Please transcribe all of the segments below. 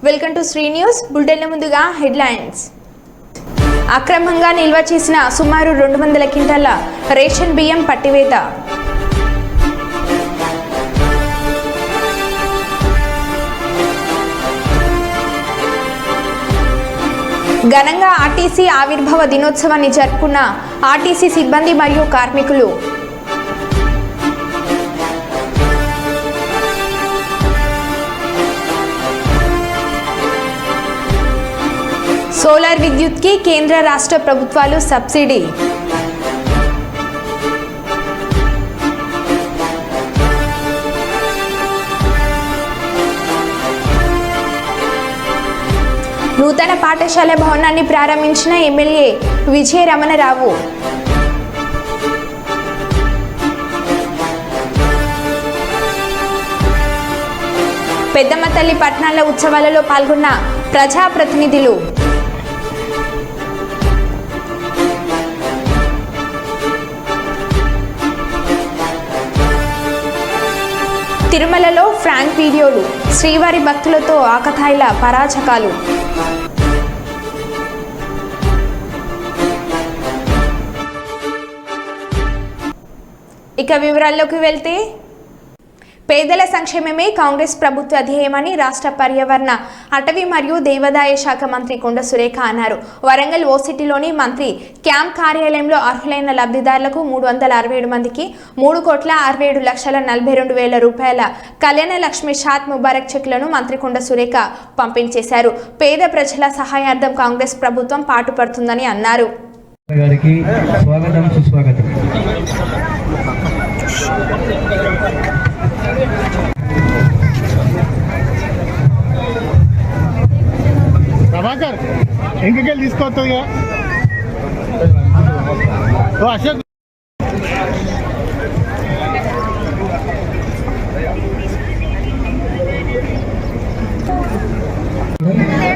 Welcome to Sri news bulletin. ముందుగా headlines. అక్రమంగా నిల్వ చేసిన సుమారు 200 క్వింటాల రేషన్ బియ్యం పట్టివేత. ఘనంగా ఆర్టీసీ ఆవిర్భావ దినోత్సవాన్ని జరుపుకున్న ఆర్టీసీ సిబ్బంది మరియు కార్మికులు. సోలార్ విద్యుత్కి కేంద్ర రాష్ట్ర ప్రభుత్వాలు సబ్సిడీ. నూతన పాఠశాల భవనాన్ని ప్రారంభించిన ఎమ్మెల్యే విజయ రమణరావు. పెద్దమ్మ తల్లి పట్టణాల ఉత్సవాలలో పాల్గొన్న ప్రజాప్రతినిధులు. తిరుమలలో ఫ్రాంక్ వీడియోలు, శ్రీవారి భక్తులతో ఆకతాయిల పరాచకాలు. ఇక వివరాల్లోకి వెళ్తే, పేదల సంక్షేమమే కాంగ్రెస్ ప్రభుత్వ ధ్యేయమని రాష్ట్ర పర్యావరణ, అటవీ మరియు దేవాదాయ శాఖ మంత్రి కొండ సురేఖ అన్నారు. వరంగల్ ఓసిటీలోని మంత్రి క్యాంప్ కార్యాలయంలో అర్హులైన లబ్ధిదారులకు 367 మందికి 3,67,42,000 రూపాయల కళ్యాణ లక్ష్మి షాద్ ముబారక్ చెక్లను మంత్రి కొండ సురేఖ పంపిణీ చేశారు. పేద ప్రజల సహాయార్థం కాంగ్రెస్ ప్రభుత్వం పాటుపడుతుందని అన్నారు. ప్రభాకర్ ఇంకెళ్ళి తీసుకోవద్దు అశోక్.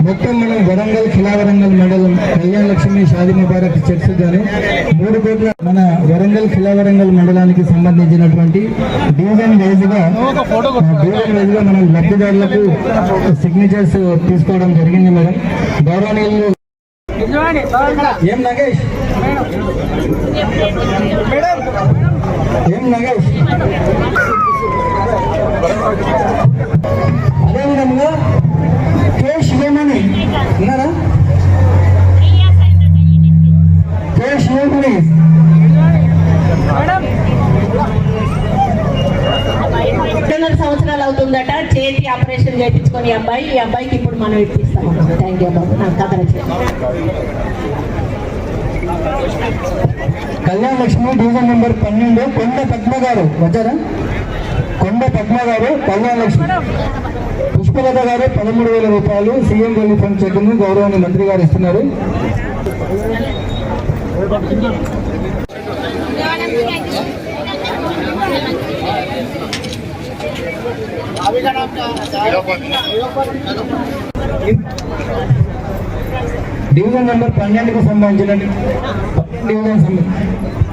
మొత్తం మనం వరంగల్ ఖిలావరంగల్ మండలం కళ్యాణ లక్ష్మి షాదీ ముబారక్ చెక్స్ గాను 3 కోట్ల మన వరంగల్ ఖిలావరంగల్ మండలానికి సంబంధించినటువంటి డివిజన్ వైజ్ గా మనం లబ్ధిదారులకు సిగ్నేచర్స్ తీసుకోవడం జరిగింది. మేడం గౌరవనీయులు ఏం నగేష్ అదేవిధంగా కే శివమణి ఉన్నారా? కే శివమణి 2 సంవత్సరాలు అవుతుందట చేతి ఆపరేషన్ చేయించుకొని ఈ అబ్బాయికి ఇప్పుడు మనం ఇప్పిస్తాం. థ్యాంక్ యూ బాబు. నాకు కథ కళ్యాణ లక్ష్మి డివిజన్ నెంబర్ 12 కొండ పద్మ గారు వచ్చారా? కొండ పద్మ గారు కళ్యాణ లక్ష్మి. పుష్పలత గారు 13,000 రూపాయలు సీఎం రిలీఫ్ ఫండ్ చెక్ను గౌరవనీయ మంత్రి గారు ఇస్తున్నారు. డివిజన్ నెంబర్ 12కు సంబంధించిన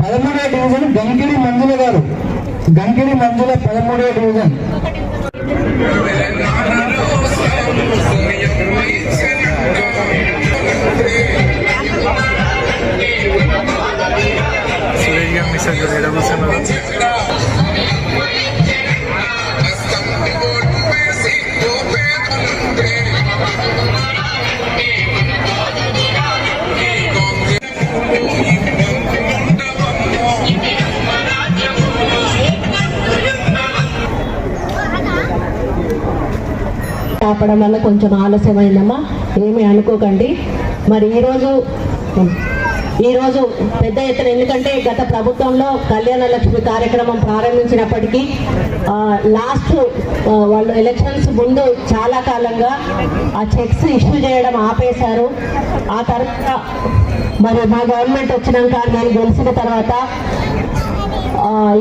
13వ డివిజన్ గంగిడి మంజుల గారు. గంగిడి మంజుల 13వ డివిజన్. ఆపడం వల్ల కొంచెం ఆలస్యమైందమ్మా, ఏమీ అనుకోకండి. మరి ఈరోజు పెద్ద ఎత్తున, ఎందుకంటే గత ప్రభుత్వంలో కళ్యాణ లక్ష్మి కార్యక్రమం ప్రారంభించినప్పటికీ లాస్ట్ వాళ్ళు ఎలక్షన్స్ ముందు చాలా కాలంగా ఆ చెక్స్ ఇష్యూ చేయడం ఆపేశారు. ఆ తర్వాత మరి మా గవర్నమెంట్ వచ్చినాక నేను గెలిచిన తర్వాత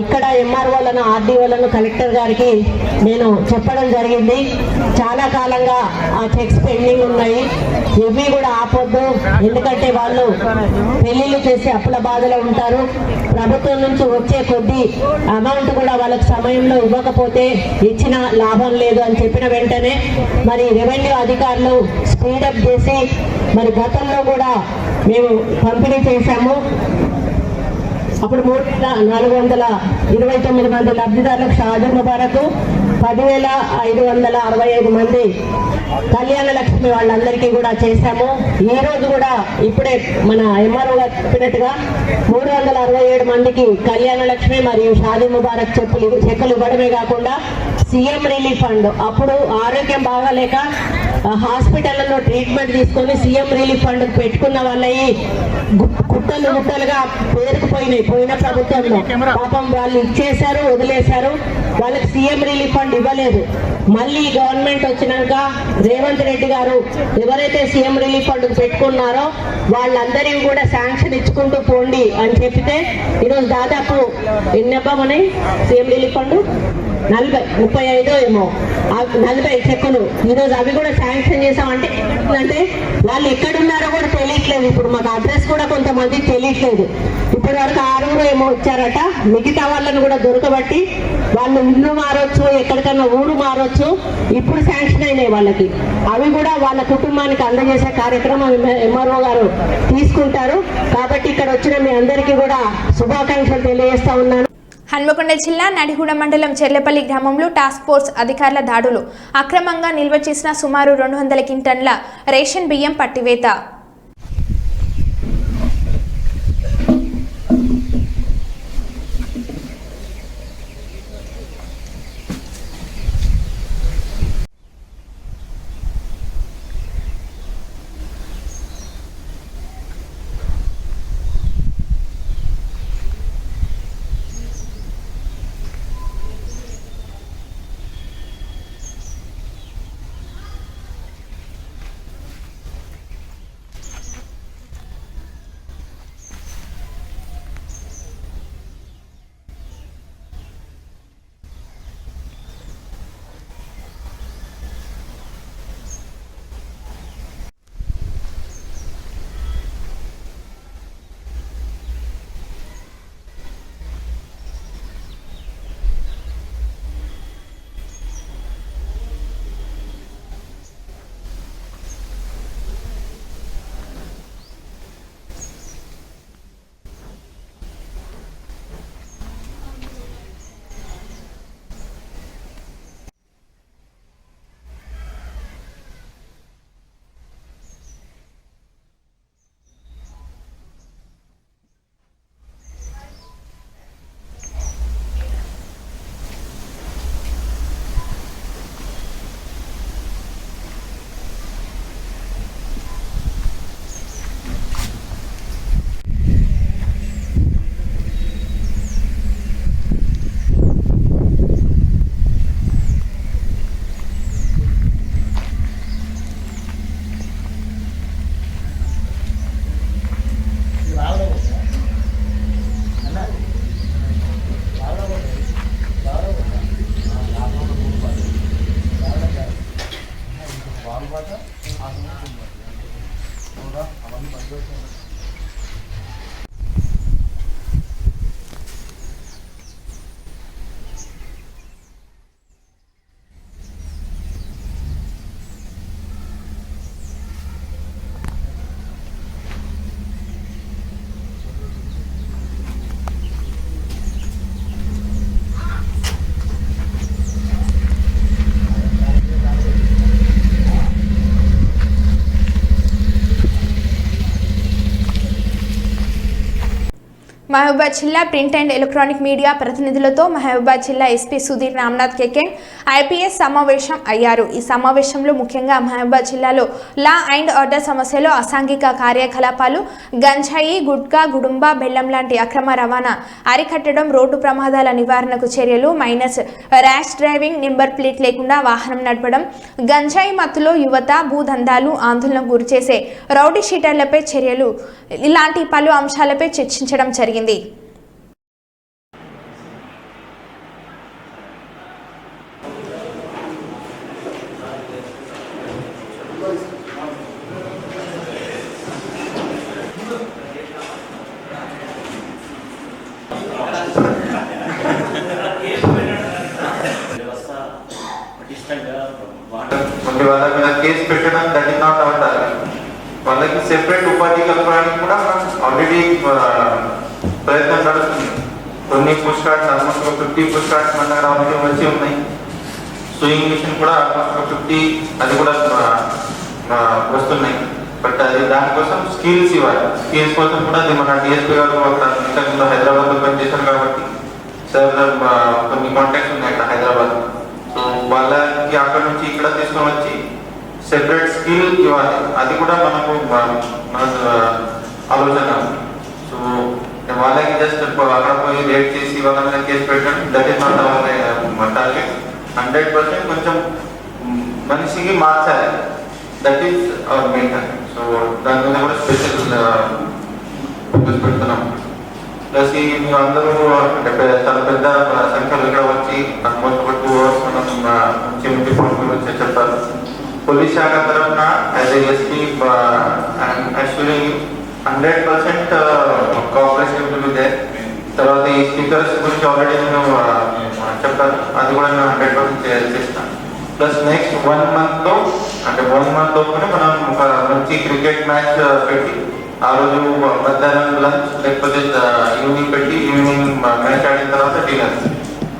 ఇక్కడ ఎంఆర్ఓలను ఆర్డీఓలను కలెక్టర్ గారికి నేను చెప్పడం జరిగింది. చాలా కాలంగా ఆ చెక్స్ పెండింగ్ ఉన్నాయి, ఇవి కూడా ఆపొద్దు, ఎందుకంటే వాళ్ళు పెళ్లిళ్ళు చేసి అప్పుల బాధలో ఉంటారు. ప్రభుత్వం నుంచి వచ్చే కొద్ది అమౌంట్ కూడా వాళ్ళకి సమయంలో ఇవ్వకపోతే ఇచ్చిన లాభం లేదు అని చెప్పిన వెంటనే మరి రెవెన్యూ అధికారులు స్పీడప్ చేసి మరి గతంలో కూడా మేము పంపిణీ చేశాము. అప్పుడు 3,429 మంది లబ్ధిదారులకు షాదీ ముబారక్, 10,565 మంది కళ్యాణ లక్ష్మి వాళ్ళందరికీ కూడా చేశాము. ఈ రోజు కూడా ఇప్పుడే మన ఎంఆర్ఓ గారు చెప్పినట్టుగా 367 మందికి కళ్యాణ లక్ష్మి మరియు షాదీ ముబారక్ చెక్కులు ఇవ్వడమే కాకుండా సీఎం రిలీఫ్ ఫండ్, అప్పుడు ఆరోగ్యం బాగాలేక హాస్పిటల్లో ట్రీట్మెంట్ తీసుకొని సీఎం రిలీఫ్ ఫండ్ పెట్టుకున్న వాళ్ళవి గుట్టలు గుట్టలుగా పేరుకుపోయినాయి పోయిన ప్రభుత్వంలో. పాపం వాళ్ళు ఇచ్చేశారు, వదిలేశారు, వాళ్ళకి సీఎం రిలీఫ్ ఫండ్ ఇవ్వలేదు. మళ్ళీ గవర్నమెంట్ వచ్చినాక రేవంత్ రెడ్డి గారు ఎవరైతే సీఎం రిలీఫ్ ఫండ్ పెట్టుకున్నారో వాళ్ళందరికీ కూడా శాంక్షన్ ఇచ్చుకుంటూ పోండి అని చెప్తే ఈరోజు దాదాపు ఎన్ని అబ్బామని సీఎం రిలీఫ్ ఫండ్ 35 ఏమో 40 చెక్కులు ఈరోజు అవి కూడా శాంక్షన్ చేసామంటే వాళ్ళు ఎక్కడున్నారో కూడా తెలియట్లేదు. ఇప్పుడు మాకు అడ్రస్ కూడా కొంతమంది తెలియట్లేదు. ఇప్పటి వరకు 6 ఏమో వచ్చారట, మిగతా వాళ్ళని కూడా దొరకబట్టి వాళ్ళు ఇల్లు మారొచ్చు, ఎక్కడికన్నా ఊరు మారొచ్చు, ఇప్పుడు శాంక్షన్ అయినాయి వాళ్ళకి. అవి కూడా వాళ్ళ కుటుంబానికి అందజేసే కార్యక్రమం ఎంఆర్ఓ గారు తీసుకుంటారు. కాబట్టి ఇక్కడ వచ్చిన మీ అందరికీ కూడా శుభాకాంక్షలు తెలియజేస్తా ఉన్నాను. హన్మకొండ జిల్లా నడిగూడ మండలం చెర్లపల్లి గ్రామంలో టాస్క్ ఫోర్స్ అధికారుల దాడులు, అక్రమంగా నిల్వ చేసిన సుమారు 200 క్వింటాన్ల రేషన్ బియ్యం పట్టివేత. మహబూబాద్ జిల్లా ప్రింట్ అండ్ ఎలక్ట్రానిక్ మీడియా ప్రతినిధులతో మహబూబాద్ జిల్లా ఎస్పీ సుధీర్ రామ్నాథ్ కేకెన్ ఐపీఎస్ సమావేశం అయ్యారు. ఈ సమావేశంలో ముఖ్యంగా మహబూబాద్ జిల్లాలో లా అండ్ ఆర్డర్ సమస్యలు, అసాంఘిక కార్యకలాపాలు, గంజాయి, గుట్కా, గుడుంబ, బెల్లం లాంటి అక్రమ రవాణా అరికట్టడం, రోడ్డు ప్రమాదాల నివారణకు చర్యలు, minus rash driving, number plate లేకుండా వాహనం నడపడం, గంజాయి మత్తులో యువత, భూదందాలు, ఆందోళనకు గురిచేసే రౌడీ షీటర్లపై చర్యలు, ఇలాంటి పలు అంశాలపై చర్చించడం జరిగింది. కేసు పెట్టడం that is not our target. వాళ్ళకి సెపరేట్ ఉపాధి కల్పడానికి కూడా మనం ఆల్రెడీ ప్రయత్నం నడుస్తుంది. కొన్ని push cards almost 50 push cards మన దగ్గర అవసరం వచ్చి ఉన్నాయి. సూయింగ్ మిషన్ కూడా ఆల్మోస్ట్ 50 అది కూడా వస్తున్నాయి. బట్ అది దానికోసం స్కిల్స్ ఇవ్వాలి. స్కిల్స్ కోసం కూడా అది మన డిఎస్పీ గారు అక్కడ హైదరాబాద్లో పనిచేశారు కాబట్టి సార్ కొన్ని కాంటాక్ట్స్ ఉన్నాయి అక్కడ హైదరాబాద్. సో వాళ్ళకి అక్కడ నుంచి ఇక్కడ తీసుకొని వచ్చి సెపరేట్ స్కిల్ ఇవ్వాలి. అది కూడా మనకు మన ఆలోచన. సో వాళ్ళకి జస్ట్ అక్కడ పోయి రేట్ చేసి వాళ్ళ మీద కేసు పెట్టడం that is not our target. 100% కొంచెం మనిషికి మార్చాలి. That is our main target. So దాని మీద కూడా స్పెషల్ ఫోకస్ పెడుతున్నాం. ప్లస్ మీరు అందరూ చాలా పెద్ద సంఖ్యలో ఇక్కడ వచ్చి ఆల్మోస్ట్ ఒక 2 hours మనం ముఖ్యమంత్రి పనులు వచ్చి చెప్పారు. పోలీస్ శాఖ తరఫున యాజ్ ఎస్పీ యాక్చువల్లీ 100% కోఆపరేషన్ ఉంది. తర్వాత ఈ స్పీకర్స్ గురించి ఆల్రెడీ నేను చెప్పాను, అది కూడా నేను 100% చేస్తాను. ప్లస్ నెక్స్ట్ 1 month అంటే 1 month లోపలే మనం ఒక మంచి క్రికెట్ మ్యాచ్ పెట్టి ఆ రోజు మధ్యాహ్నం లంచ్ లేకపోతే ఈవినింగ్ పెట్టి ఈవినింగ్ మ్యాచ్ ఆడిన తర్వాత డిన్నర్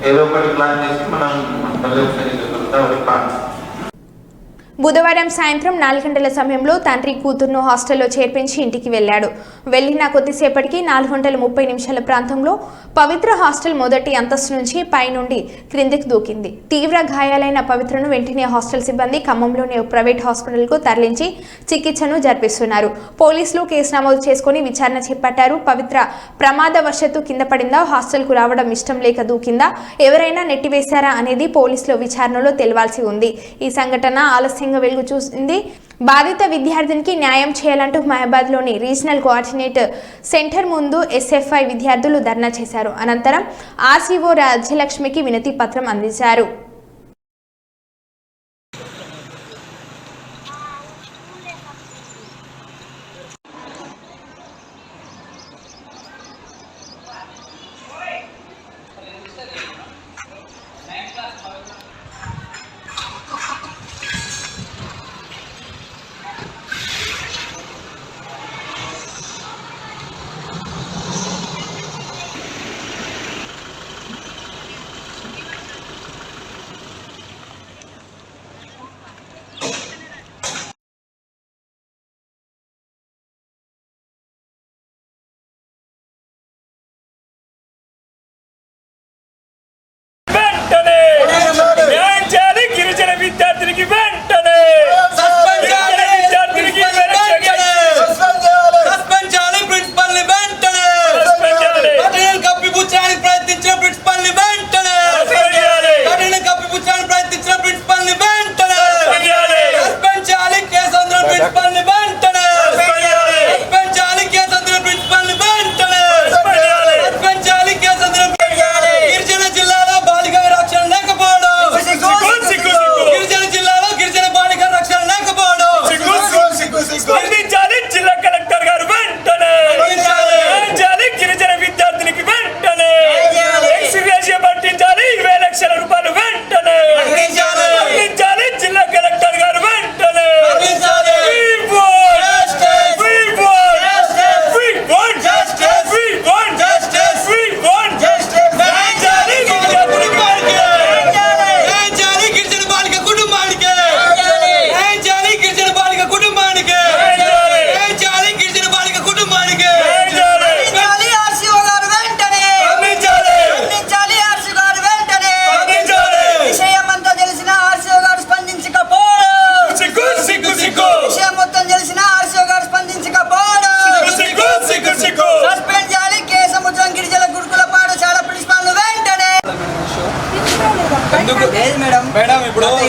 ఏదో ఒకటి ప్లాన్ చేసి మనం మళ్ళీ ప్లాన్. బుధవారం సాయంత్రం 4 గంటల సమయంలో తండ్రి కూతురును హాస్టల్లో చేర్పించి ఇంటికి వెళ్లాడు. వెళ్లిన కొద్దిసేపటికి 4:30 ప్రాంతంలో పవిత్ర హాస్టల్ మొదటి అంతస్తు నుంచి పైనుండి క్రిందికి దూకింది. తీవ్ర గాయాలైన పవిత్రను వెంటనే హాస్టల్ సిబ్బంది ఖమ్మంలోని ఒక ప్రైవేట్ హాస్పిటల్కు తరలించి చికిత్సను జరిపిస్తున్నారు. పోలీసులు కేసు నమోదు చేసుకుని విచారణ చేపట్టారు. పవిత్ర ప్రమాదవశాత్తు కింద పడిందా, హాస్టల్కు రావడం ఇష్టం లేక దూకిందా, ఎవరైనా నెట్టివేశారా అనేది పోలీసుల విచారణలో తెలవాల్సి ఉంది. ఈ సంఘటన ఆలస్యం వెలుగు చూసింది. బాధిత విద్యార్థినికి న్యాయం చేయాలంటూ మహబాద్లోని రీజనల్ కోఆర్డినేటర్ సెంటర్ ముందు ఎస్ఎఫ్ఐ విద్యార్థులు ధర్నా చేశారు. అనంతరం ఆర్సీఓ రాజ్యలక్ష్మికి వినతి పత్రం అందించారు.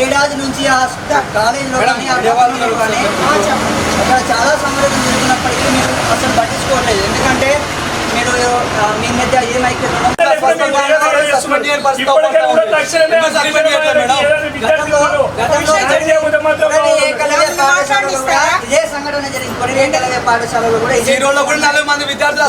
ఏడాది నుంచి కాలేజీలో కానీ అక్కడ చాలా సమస్యలు జరుగుతున్నప్పటికీ మీరు అసలు పట్టించుకోవట్లేదు. ఎందుకంటే మీరు మీ మధ్య ఏమైతే ఇదే సంఘటన జరిగింది. కొన్ని పాఠశాలలో కూడా విద్యార్థులు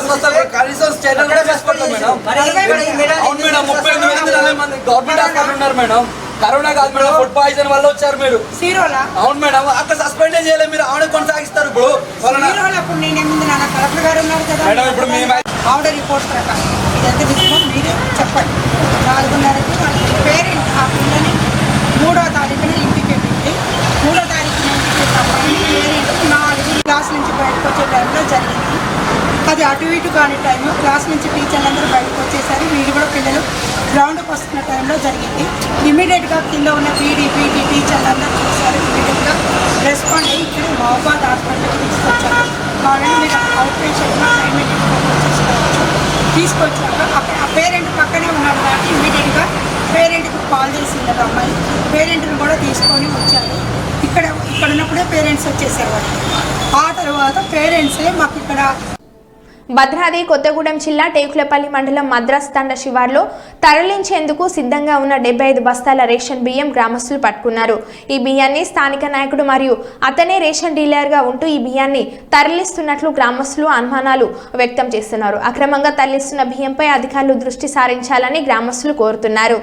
గవర్నమెంట్ హాస్పిటల్ ఉన్నారు మేడం. కరోనా కాదు మేడం, ఫుడ్ పాయిజన్ వల్ల వచ్చారు మీరు. సీరోలా? అవును మేడం, అక్కడ సస్పెండ్ చేయలేదు మీరు, ఆవిడ కొనసాగిస్తారు ఇప్పుడు. సీరోలా ఇప్పుడు నేనేముంది నాన్న, కలెక్టర్ గారు ఉన్నారు కదా మేడం, ఇప్పుడు మేము ఆవిడ రిపోర్ట్స్ ప్రకారం ఇదంతా విషయం మీరు చెప్పండి. 4:30కి వాళ్ళ పేరెంట్ ఆ పిల్లని 3వ తారీఖున ఇంటికి వెళ్ళింది. 3వ తారీఖున ఇంటికి వెళ్ళినప్పుడు పేరెంట్ 4 క్లాస్ నుంచి బయటకు వచ్చే టైంలో జరిగింది. అది అటు ఇటు కాని టైం, క్లాస్ నుంచి టీచర్లందరూ బయటకు వచ్చేసరి వీళ్ళు కూడా పిల్లలు గ్రౌండ్కి వస్తున్న టైంలో జరిగింది. ఇమీడియట్గా కింద ఉన్న పీటీ టీచర్లందరూ చూశారు. ఇమీడియట్గా రెస్పాండ్ అయ్యి ఇక్కడ మహబాద్ హాస్పిటల్కి తీసుకొచ్చారు. కాబట్టి మీరు అవుట్ పేషెంట్గా ట్రీట్మెంట్ తీసుకొచ్చాక ఆ పేరెంట్ పక్కనే ఉన్నాడు కాబట్టి ఇమీడియట్గా పేరెంట్కి కాల్ చేసింది అమ్మాయి. పేరెంట్ని కూడా తీసుకొని వచ్చారు. ఇక్కడ ఉన్నప్పుడే పేరెంట్స్ వచ్చేసారు. ఆ తర్వాత పేరెంట్సే మాకు ఇక్కడ భద్రాద్రి కొత్తగూడెం జిల్లా టేకులపల్లి మండలం మద్రాస్ తండ శివార్లో తరలించేందుకు సిద్ధంగా ఉన్న 75 బస్తాల రేషన్ బియ్యం గ్రామస్తులు పట్టుకున్నారు. ఈ బియ్యాన్ని స్థానిక నాయకుడు మరియు అతనే రేషన్ డీలర్గా ఉంటూ ఈ బియ్యాన్ని తరలిస్తున్నట్లు గ్రామస్తులు అనుమానాలు వ్యక్తం చేస్తున్నారు. అక్రమంగా తరలిస్తున్న బియ్యంపై అధికారులు దృష్టి సారించాలని గ్రామస్తులు కోరుతున్నారు.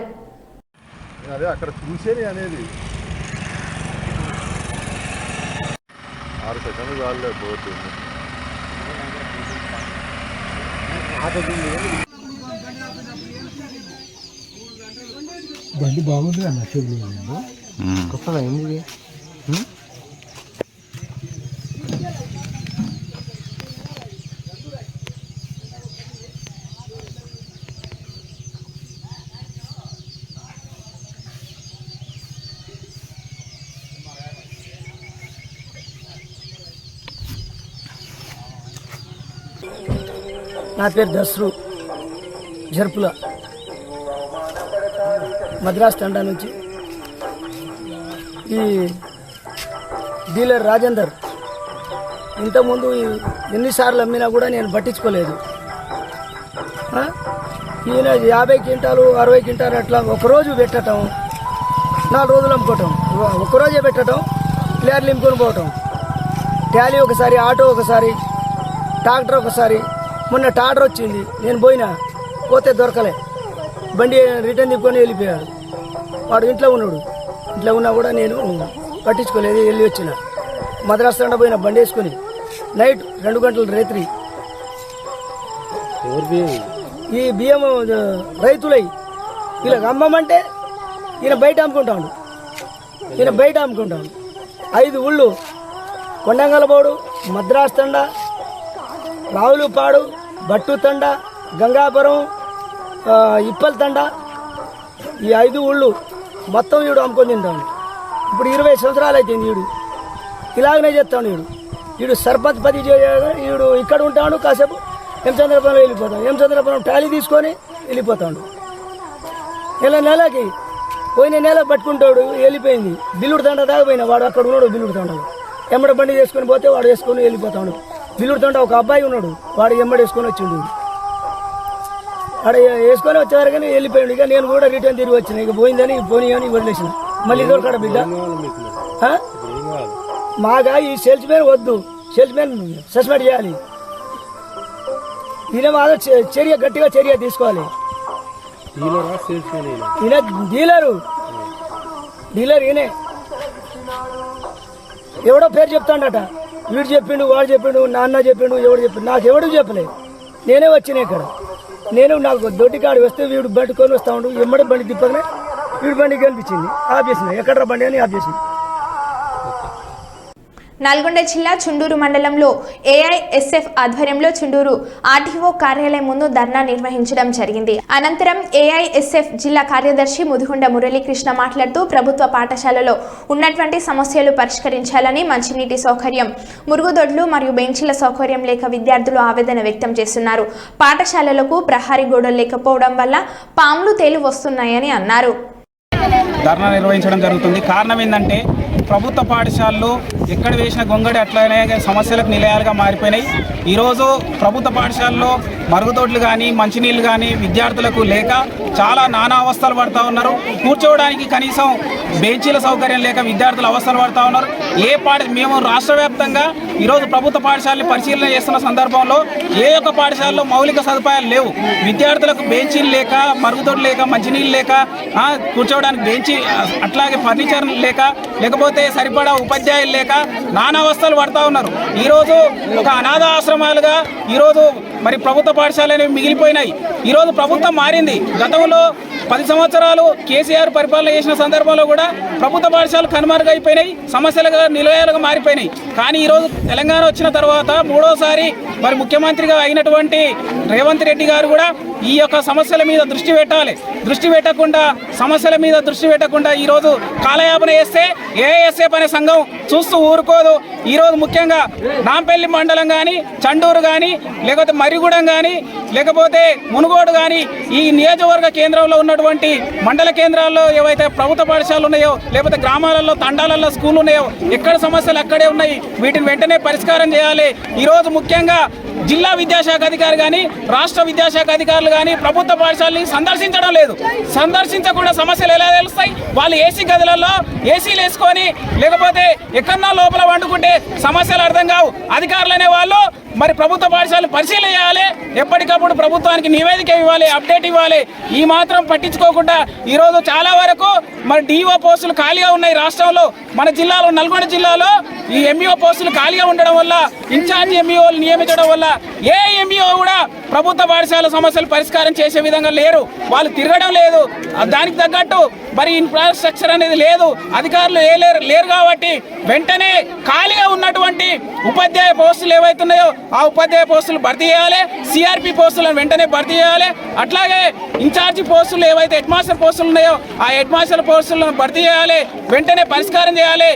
బండి బాగుంది అన్న, చూడలేదు కొత్తగా అయింది. నా పేరు దస్రు, జర్పుల, మద్రాస్ తండా నుంచి. ఈ డీలర్ రాజేందర్ ఇంతకుముందు ఎన్నిసార్లు అమ్మినా కూడా నేను పట్టించుకోలేదు. ఈయన 50 క్వింటాలు 60 క్వింటాలు అట్లా ఒకరోజు పెట్టడం, 4 రోజులు అమ్ముకోవటం, ఒకరోజే పెట్టడం, ప్లేయర్లు ఇంపుకొని పోవటం. ట్యాలీ ఒకసారి, ఆటో ఒకసారి, ట్రాక్టర్ ఒకసారి. మొన్న టాటర్ వచ్చింది, నేను పోతే దొరకలే, బండి రిటర్న్ తిప్పుకొని వెళ్ళిపోయాడు. వాడు ఇంట్లో ఉన్నాడు, ఇంట్లో ఉన్నా కూడా నేను పట్టించుకోలేదు, వెళ్ళి వచ్చిన. మద్రాసు తండ పోయిన బండి వేసుకొని నైట్ 2 గంటల రాత్రి. ఈ బియ్యం రైతులై వీళ్ళకి అమ్మమంటే ఈయన బయట అమ్ముకుంటాడు. 5 ఊళ్ళు: కొండంగలబోడు, మద్రాసు తండ, రావులపాడు, బట్టు తండ, గంగాపురం, ఇప్పల్ తండ. ఈ 5 ఊళ్ళు మొత్తం వీడు అమ్ముకొని తింటాడు. ఇప్పుడు 20 సంవత్సరాలు అయిపోయింది వీడు ఇలాగనే చేస్తాడు. వీడు సర్పంచ్ పది వీడు ఇక్కడ ఉంటాడు, కాసేపు హేమచంద్రపురం వెళ్ళిపోతాడు, హేమచంద్రపురం టాలీ తీసుకొని వెళ్ళిపోతాడు. నెలకి పోయిన నెల పట్టుకుంటాడు, వెళ్ళిపోయింది. బిల్లుడు తండ దాకా పోయినా వాడు అక్కడ ఉన్నాడు. బిల్లుడు తండలో ఎమ్మడి బండి చేసుకొని పోతే వాడు వేసుకొని వెళ్ళిపోతాడు. బిల్లుడు తండ ఒక అబ్బాయి ఉన్నాడు, వాడు ఎమ్మడి వేసుకొని వచ్చిండు. వాడు వేసుకొని వచ్చేవరకు వెళ్ళిపోయాడు. ఇక నేను కూడా రిటర్న్ తిరిగి వచ్చిన, ఇక పోయిందని పోనీ అని వదిలేసిన. మళ్ళీ దొరకడ బిడ్డ మాగా ఈ సేల్స్ మ్యాన్ వద్దు, సేల్స్ మ్యాన్ సస్పెండ్ చేయాలి. ఈయన మాత్రం గట్టిగా చర్య తీసుకోవాలి. ఈయన డీలర్ ఈయనే. ఎవడో పేరు చెప్తాడట, వీడు చెప్పిండు, వాడు చెప్పిండు, నాన్న చెప్పిండు, ఎవడు చెప్పిండు, నాకు ఎవడు చెప్పలేదు. నేనే వచ్చిన ఇక్కడ. నాకు దొడ్డి కాడి వస్తే వీడు బండి వస్తా ఉండు, ఎమ్మడి బండి తిప్పగానే వీడు బండి కనిపించింది, ఆపేసిన. ఎక్కడ్రా బండి అని ఆపేసింది. నల్గొండ జిల్లా చుండూరు మండలంలో ఏఐఎస్ఎఫ్ ఆధ్వర్యంలో చుండూరు ఆర్టీఓ కార్యాలయం ముందు ధర్నా నిర్వహించడం జరిగింది. అనంతరం ఏఐఎస్ఎఫ్ జిల్లా కార్యదర్శి ముదిగొండ మురళీకృష్ణ మాట్లాడుతూ ప్రభుత్వ పాఠశాలలో ఉన్నటువంటి సమస్యలు పరిష్కరించాలని, మంచినీటి సౌకర్యం, మురుగుదొడ్లు మరియు బెంచీల సౌకర్యం లేక విద్యార్థులు ఆవేదన వ్యక్తం చేస్తున్నారు. పాఠశాలలకు ప్రహరీ గోడలు లేకపోవడం వల్ల పాములు తేలు వస్తున్నాయని అన్నారు. ధర్నా నిర్వహించడం జరుగుతుంది. కారణం ఏంటంటే ప్రభుత్వ పాఠశాలలు ఎక్కడ వేసిన గొంగడి అట్లనే సమస్యలకు నిలయాలుగా మారిపోయినాయి. ఈరోజు ప్రభుత్వ పాఠశాలలో మరుగుదొడ్లు కానీ, మంచినీళ్ళు కానీ విద్యార్థులకు లేక చాలా నానా అవస్థలు పడుతూ ఉన్నారు. కూర్చోవడానికి కనీసం బెంచీల సౌకర్యం లేక విద్యార్థులు అవస్థలు పడుతూ ఉన్నారు. మేము రాష్ట్ర వ్యాప్తంగా ఈరోజు ప్రభుత్వ పాఠశాలని పరిశీలన చేస్తున్న సందర్భంలో ఏ ఒక్క పాఠశాలలో మౌలిక సదుపాయాలు లేవు. విద్యార్థులకు బెంచీలు లేక, మరుగుదొడ్లు లేక, మంచినీళ్ళు లేక, కూర్చోవడానికి బెంచి, అట్లాగే ఫర్నిచర్ లేక, లేకపోతే సరిపడా ఉపాధ్యాయులు లేక నానా అవస్థలు పడతా ఉన్నారు. ఈరోజు ఒక అనాథ ఆశ్రమాలుగా ఈరోజు మరి ప్రభుత్వ పాఠశాలలు అనేవి మిగిలిపోయినాయి. ఈరోజు ప్రభుత్వం మారింది. గతంలో 10 సంవత్సరాలు కేసీఆర్ పరిపాలన చేసిన సందర్భంలో కూడా ప్రభుత్వ పాఠశాలలు కనుమరుగైపోయినాయి, సమస్యలుగా నిలయాలుగా మారిపోయినాయి. కానీ ఈరోజు తెలంగాణ వచ్చిన తర్వాత మూడోసారి మరి ముఖ్యమంత్రిగా అయినటువంటి రేవంత్ రెడ్డి గారు కూడా ఈ యొక్క సమస్యల మీద దృష్టి పెట్టాలి. సమస్యల మీద దృష్టి పెట్టకుండా ఈరోజు కాలయాపన చేస్తే ఏఎస్ఎఫ్ అనే సంఘం చూస్తూ ఊరుకోదు. ఈరోజు ముఖ్యంగా నాంపల్లి మండలం కానీ, చండూరు కానీ, లేకపోతే మర్రిగూడెం కానీ, లేకపోతే మునుగోడు కానీ, ఈ నియోజకవర్గ కేంద్రంలో ఉన్నటువంటి మండల కేంద్రాల్లో ఏవైతే ప్రభుత్వ పాఠశాలలు ఉన్నాయో, లేకపోతే గ్రామాలలో, తండాలలో స్కూళ్ళు ఉన్నాయో, ఎక్కడ సమస్యలు అక్కడే ఉన్నాయి. వీటిని వెంటనే పరిష్కారం చేయాలి. ఈరోజు ముఖ్యంగా జిల్లా విద్యాశాఖ అధికారి కానీ, రాష్ట్ర విద్యాశాఖ అధికారులు కానీ ప్రభుత్వ పాఠశాలని సందర్శించడం లేదు. సందర్శించకుండా సమస్యలు ఎలా తెలుస్తాయి? వాళ్ళు ఏసీ గదులలో ఏసీలు వేసుకొని, లేకపోతే ఎక్కడన్నా లోపల వండుకుంటే సమస్యలు అర్థం కావు. అధికారులు అనే వాళ్ళు మరి ప్రభుత్వ పాఠశాలను పరిశీలన చేయాలి, ఎప్పటికప్పుడు ప్రభుత్వానికి నివేదిక ఇవ్వాలి, అప్డేట్ ఇవ్వాలి. ఈ మాత్రం పట్టించుకోకుండా ఈరోజు చాలా వరకు మరి డిఓ పోస్టులు ఖాళీగా ఉన్నాయి రాష్ట్రంలో. మన జిల్లాలో, నల్గొండ జిల్లాలో ఈ ఎంఈఓ పోస్టులు ఖాళీగా ఉండడం వల్ల, ఇన్ఛార్జ్ ఎంఈఓలు నియమించడం వల్ల ఏ ఎంఈఓ కూడా ప్రభుత్వ పాఠశాల సమస్యలు పరిష్కారం చేసే విధంగా లేరు. వాళ్ళు తిరగడం లేదు. దానికి తగ్గట్టు మరి ఇన్ఫ్రాస్ట్రక్చర్ అనేది లేదు, అధికారులు లేరు. కాబట్టి వెంటనే ఖాళీగా ఉన్నటువంటి ఉపాధ్యాయ పోస్టులు ఏవైతున్నాయో ఆ ఉపాధ్యాయ పోస్టులు భర్తీ చేయాలి. సిఆర్పి పోస్టులను వెంటనే భర్తీ చేయాలి. అట్లాగే ఇన్ఛార్జి పోస్టులు ఏవైతే హెడ్ మాస్టర్ పోస్టులు ఉన్నాయో ఆ హెడ్ మాస్టర్ పోస్టులను భర్తీ చేయాలి, వెంటనే పరిష్కారం చేయాలి.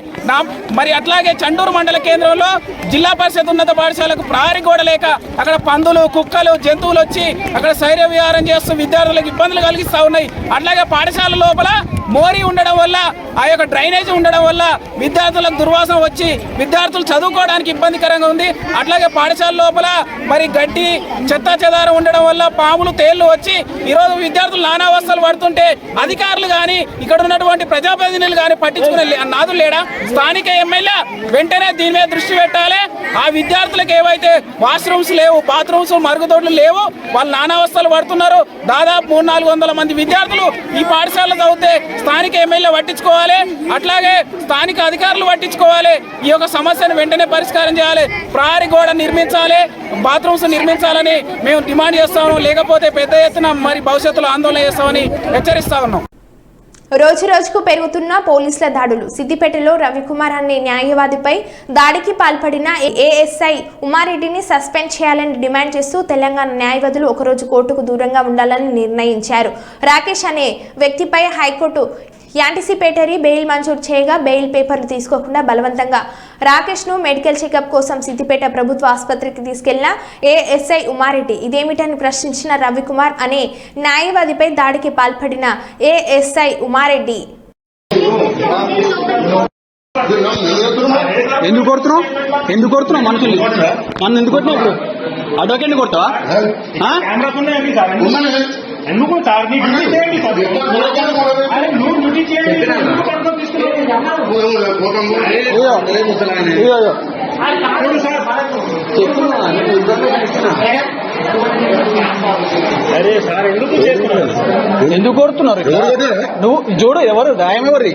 మరి అట్లాగే చండూరు మండల కేంద్రంలో జిల్లా పరిషత్ ఉన్నత పాఠశాలకు ప్రహరీ గోడ లేక అక్కడ పందులు, కుక్కలు, జంతువులు వచ్చి అక్కడ శైర్య విహారం చేస్తూ విద్యార్థులకు ఇబ్బందులు కలిగిస్తూ ఉన్నాయి. అట్లాగే పాఠశాల లోపల మోరీ ఉండడం వల్ల, ఆ యొక్క డ్రైనేజ్ ఉండడం వల్ల విద్యార్థులకు దుర్వాసన వచ్చి విద్యార్థులు చదువుకోవడానికి ఇబ్బందికరంగా ఉంది. అట్లాగే పాఠశాల లోపల మరి గడ్డి, చెత్త చెదారం ఉండడం వల్ల పాములు, తేళ్లు వచ్చి ఈరోజు విద్యార్థులు నానావస్థలు పడుతుంటే అధికారులు కానీ, ఇక్కడ ఉన్నటువంటి ప్రజాప్రతినిధులు కానీ పట్టించుకునే నాదులు లేడా? స్థానిక ఎమ్మెల్యే వెంటనే దీని మీద దృష్టి పెట్టాలి. ఆ విద్యార్థులకు ఏవైతే వాష్రూమ్స్ లేవు, బాత్రూమ్స్, మరుగుదొడ్లు లేవు, వాళ్ళు నానావస్థలు పడుతున్నారు. దాదాపు 300-400 మంది విద్యార్థులు ఈ పాఠశాలలో చదివితే స్థానిక ఎమ్మెల్యే పట్టించుకోవాలి, అట్లాగే స్థానిక అధికారులు పట్టించుకోవాలి. ఈ యొక్క సమస్యను వెంటనే పరిష్కారం చేయాలి. ప్రహరీ గోడ నిర్మించాలి, బాత్రూమ్స్ నిర్మించాలని మేము డిమాండ్ చేస్తాము. లేకపోతే పెద్ద ఎత్తున మరి భవిష్యత్తులో ఆందోళన చేస్తామని హెచ్చరిస్తా ఉన్నాం. రోజు రోజుకు పెరుగుతున్న పోలీసుల దాడులు. సిద్దిపేటలో రవికుమార్ అనే న్యాయవాదిపై దాడికి పాల్పడిన ఏఎస్ఐ ఉమారెడ్డిని సస్పెండ్ చేయాలని డిమాండ్ చేస్తూ తెలంగాణ న్యాయవాదులు ఒకరోజు కోర్టుకు దూరంగా ఉండాలని నిర్ణయించారు. రాకేష్ అనే వ్యక్తిపై హైకోర్టు యాంటిసిపేటరీ బెయిల్ మంజూరు చేయగా బెయిల్ పేపర్లు తీసుకోకుండా బలవంతంగా రాకేష్ను మెడికల్ చెకప్ కోసం సిద్దిపేట ప్రభుత్వ ఆసుపత్రికి తీసుకెళ్లిన ఏఎస్ఐ ఉమారెడ్డి ఇదేమిటని ప్రశ్నించిన రవికుమార్ అనే న్యాయవాదిపై దాడికి పాల్పడిన ఏఎస్ఐ ఉమారెడ్డి ఎందుకు కొడుతున్నావు మనుషులు? మన ఎందుకు కొట్టినావు? ఇప్పుడు అడ్వకేట్ని కొడతావా? ఎందుకు సార్ మీ డ్యూటీ చేయండి సార్. నువ్వు డ్యూటీ చేయండి. అరే సార్ ఎందుకు కొడుతున్నారు? నువ్వు చూడు ఎవరు గాయం ఎవరి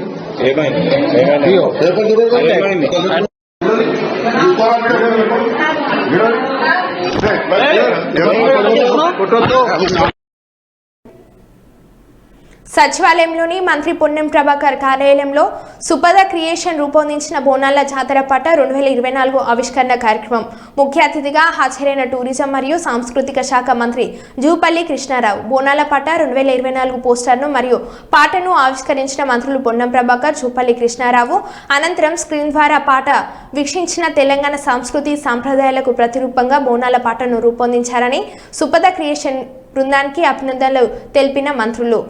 సచివాలయంలోని మంత్రి పొన్నం ప్రభాకర్ కార్యాలయంలో సుపద క్రియేషన్ రూపొందించిన బోనాల జాతర పాట 2024 ఆవిష్కరణ కార్యక్రమం. ముఖ్య అతిథిగా హాజరైన టూరిజం మరియు సాంస్కృతిక శాఖ మంత్రి జూపల్లి కృష్ణారావు బోనాల పాట 2024 పోస్టర్ను మరియు పాటను ఆవిష్కరించిన మంత్రులు పొన్నం ప్రభాకర్, జూపల్లి కృష్ణారావు అనంతరం స్క్రీన్ ద్వారా పాట వీక్షించిన తెలంగాణ సంస్కృతి సాంప్రదాయాలకు ప్రతిరూపంగా బోనాల పాటను రూపొందించారని సుపద క్రియేషన్ బృందానికి అభినందనలు తెలిపిన మంత్రులు.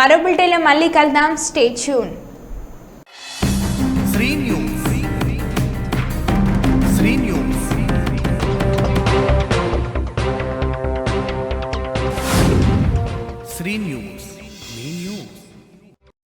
మరో బులెటిన్లో మళ్ళీ కలుద్దాం. Stay tune.